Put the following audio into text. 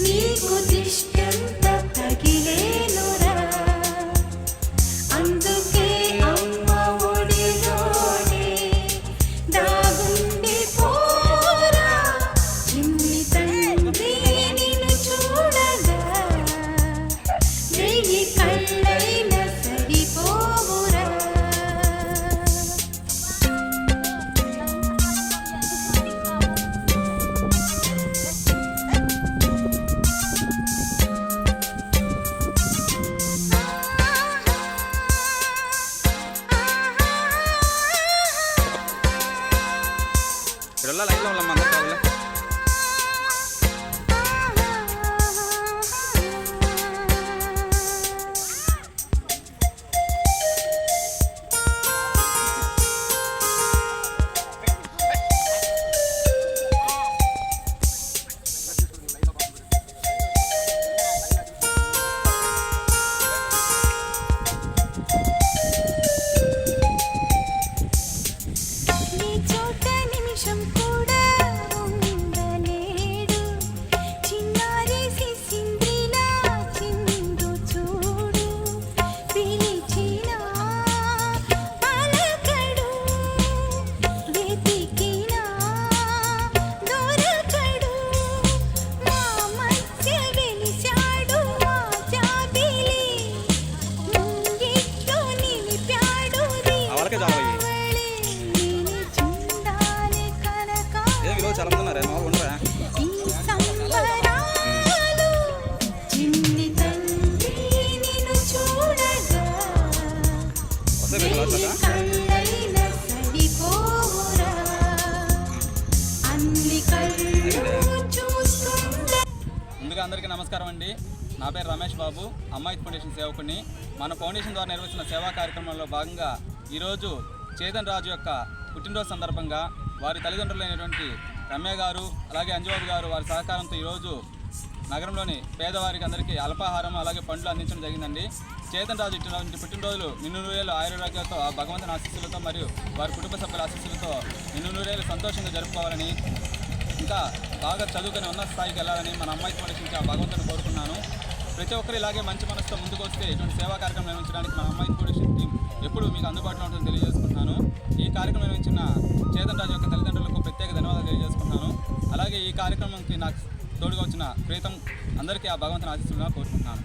నీకు దిష్టంత తగిలేనురా అందుకే అమ్మ ఒడిలోనే దాగుండి పోరా చిన్ని తండ్రి నిన్ను చూడగా వెయ్యి కళ్ళైన సరిపోవురా ఇక్కడల్లా లైన్లో వాళ్ళమ్మ అందరు కావాలి. నీ చోట నిమిషం కూడా ఉండలేడు చిన్నారి సిసింద్రిలా చిందు చూడు పిలిచినా పలకడు వెతికినా దొరకడు మా మధ్య వెలిశాడు మా జాబిలి ముంగిట్లో నిలిపాడు వాళ్ళకే జాబ్ అయ్యి ఏదో ఈరోజు చాలా మంది ఉన్నారు మామూలు ఉండరా వస్తే మీరు క్లాస్ ముందుగా అందరికీ నమస్కారం అండి. నా పేరు రమేష్ బాబు, అమ్మాయి ఫౌండేషన్ సేవకుని. మన ఫౌండేషన్ ద్వారా నిర్వహిస్తున్న సేవా కార్యక్రమంలో భాగంగా ఈరోజు చేతన్ రాజు యొక్క పుట్టినరోజు సందర్భంగా వారి తల్లిదండ్రులైనటువంటి రమ్య గారు అలాగే అంజుబాబు గారు వారి సహకారంతో ఈరోజు నగరంలోని పేదవారికి అందరికీ అల్పాహారం అలాగే పండ్లు అందించడం జరిగిందండి. చేతన్ రాజు ఇటువంటి పుట్టినరోజులు నిన్ను నూరేళ్ళు ఆయుర్వేదాలతో ఆ భగవంతుని ఆశీస్సులతో మరియు వారి కుటుంబ సభ్యుల ఆశీస్సులతో నిన్ను నూరేళ్ళు సంతోషంగా జరుపుకోవాలని ఇంకా బాగా చదువుకుని ఉన్నత స్థాయికి వెళ్ళాలని మన అమ్మాయి ఫౌండేషన్కి ఆ భగవంతుని కోరుకున్నాను. ప్రతి ఒక్కరు ఇలాగే మంచి మనసుతో ముందుకు వస్తే ఇటువంటి సేవా కార్యక్రమం నిర్వహించడానికి మన అమ్మాయి ఫౌండేషన్ టీం ఎప్పుడు మీకు అందుబాటులో ఉంటుందని తెలియజేసుకుంటున్నాను. ఈ కార్యక్రమం నిర్వహించిన చేతన్ రాజు యొక్క తల్లిదండ్రులకు ప్రత్యేక ధన్యవాదాలు తెలియజేసుకుంటున్నాను. అలాగే ఈ కార్యక్రమంకి నాకు తోడుగా వచ్చిన ప్రీతం అందరికీ ఆ భగవంతుని ఆశీస్సులుగా కోరుకుంటున్నాను.